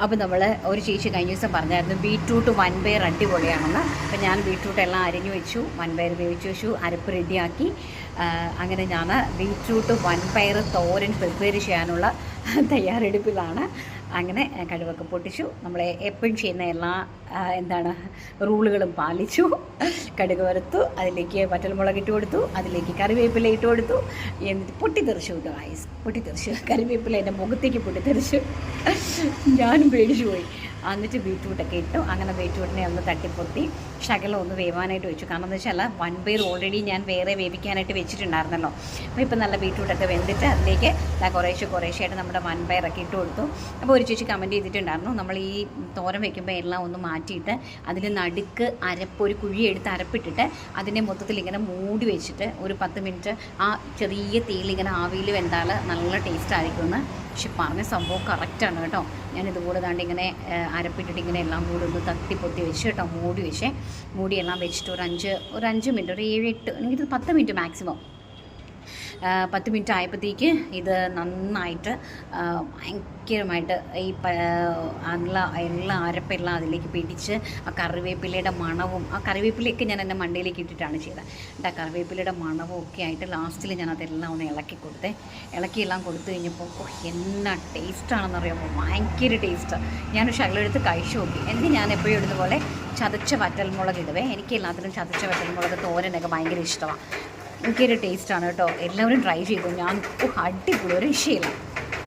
അപ്പോൾ നമ്മൾ ഒരു ചേച്ചി കഴിഞ്ഞ ദിവസം പറഞ്ഞായിരുന്നു ബീറ്റ്റൂട്ട് വൻപയർ അടിപൊളിയാണെന്ന്. അപ്പോൾ ഞാൻ ബീറ്റ്റൂട്ട് എല്ലാം അരിഞ്ഞു വെച്ചു, വൻപയർ വേവിച്ച് വെച്ചു, അരപ്പ് റെഡിയാക്കി. അങ്ങനെ ഞാൻ ബീറ്റ്റൂട്ട് വൻപയർ തോരൻ പ്രിപ്പയർ ചെയ്യാനുള്ള തയ്യാറെടുപ്പിലാണ്. അങ്ങനെ കടുവൊക്കെ പൊട്ടിച്ചു. നമ്മൾ എപ്പോഴും ചെയ്യുന്ന എല്ലാ റൂളുകളും പാലിച്ചു. കടുക് വറുത്തു, അതിലേക്ക് വറ്റൽമുളക് ഇട്ട് കൊടുത്തു, അതിലേക്ക് കറിവേപ്പില ഇട്ട് കൊടുത്തു. എന്നിട്ട് പൊട്ടിത്തെറിച്ചു കേട്ടോ ഐസ്, പൊട്ടിത്തെറിച്ചു. കറിവേപ്പില എൻ്റെ മുഖത്തേക്ക് പൊട്ടിത്തെറിച്ചു. ഞാനും പേടിച്ചു പോയി. എന്നിട്ട് ബീറ്റ്റൂട്ടൊക്കെ ഇട്ടു. അങ്ങനെ ബീറ്റ്റൂട്ടിനെ ഒന്ന് തട്ടിപ്പൊത്തി ശകലം ഒന്ന് വേവാനായിട്ട് വെച്ചു. കാരണം എന്ന് വെച്ചാൽ വൻപയർ ഓൾറെഡി ഞാൻ വേറെ വേവിക്കാനായിട്ട് വെച്ചിട്ടുണ്ടായിരുന്നല്ലോ. അപ്പോൾ ഇപ്പം നല്ല ബീറ്റ്റൂട്ടൊക്കെ വെന്തിട്ട് അതിലേക്ക് കുറേശ്ശെയായിട്ട് നമ്മുടെ വൻപയറൊക്കെ ഇട്ട് കൊടുത്തു. അപ്പോൾ ഒരു ചേച്ചി കമൻറ്റ് ചെയ്തിട്ടുണ്ടായിരുന്നു, നമ്മൾ ഈ തോരൻ വെക്കുമ്പോൾ എല്ലാം ഒന്ന് മാറ്റിയിട്ട് അതിൽ നടുക്ക് ഒരു കുഴിയെടുത്ത് അരപ്പിട്ടിട്ട് അതിനെ മൊത്തത്തിൽ ഇങ്ങനെ മൂടി വെച്ചിട്ട് ഒരു 10 മിനിറ്റ് ആ ചെറിയ തീയിൽ ഇങ്ങനെ ആവിയിൽ വെന്താൽ നല്ല ടേസ്റ്റ് ആയിരിക്കുമെന്ന്. പക്ഷെ പറഞ്ഞ സംഭവം കറക്റ്റാണ് കേട്ടോ. ഞാനിതുപോലെ ദാണ്ട് ഇങ്ങനെ അരപ്പിട്ടിട്ട് ഇങ്ങനെ എല്ലാം കൂടി ഒന്ന് തട്ടിപ്പൊത്തി വെച്ച് കേട്ടോ, മൂടിയെല്ലാം വെച്ചിട്ട് ഒരു 5 മിനിറ്റ്, ഒരു 7-8, എനിക്കിത് 10 മിനിറ്റ് മാക്സിമം. 10 മിനിറ്റ് ആയപ്പോഴത്തേക്ക് ഇത് നന്നായിട്ട് ഭയങ്കരമായിട്ട് ഈ എല്ലാ അരപ്പെല്ലാം അതിലേക്ക് പിടിച്ച് ആ കറിവേപ്പിലയുടെ മണവും, ആ കറിവേപ്പിലയൊക്കെ ഞാൻ എൻ്റെ മണ്ടയിലേക്ക് ഇട്ടിട്ടാണ് ചെയ്തത്. ആ കറിവേപ്പിലയുടെ മണവും ഒക്കെ ആയിട്ട് ലാസ്റ്റിൽ ഞാൻ അതെല്ലാം ഒന്ന് ഇളക്കിയെല്ലാം കൊടുത്തു കഴിഞ്ഞപ്പോൾ എന്നാ ടേസ്റ്റാണെന്നറിയാമോ, ഭയങ്കര ടേസ്റ്റ്. ഞാനൊരു ശകലെടുത്ത് കഴിച്ചു നോക്കി. എനിക്ക് ഞാൻ എപ്പോഴും ഇടുന്ന പോലെ ചതച്ച വറ്റൽമുളക് ഇടുവേ. എനിക്ക് എല്ലാത്തിനും ചതച്ച വറ്റൽമുളക് തോരനൊക്കെ ഭയങ്കര ഇഷ്ടമാണ്. എനിക്കൊരു ടേസ്റ്റാണ് കേട്ടോ. എല്ലാവരും ട്രൈ ചെയ്തു. ഞാൻ അടിപൊളി, ഒരു രക്ഷയില്ല.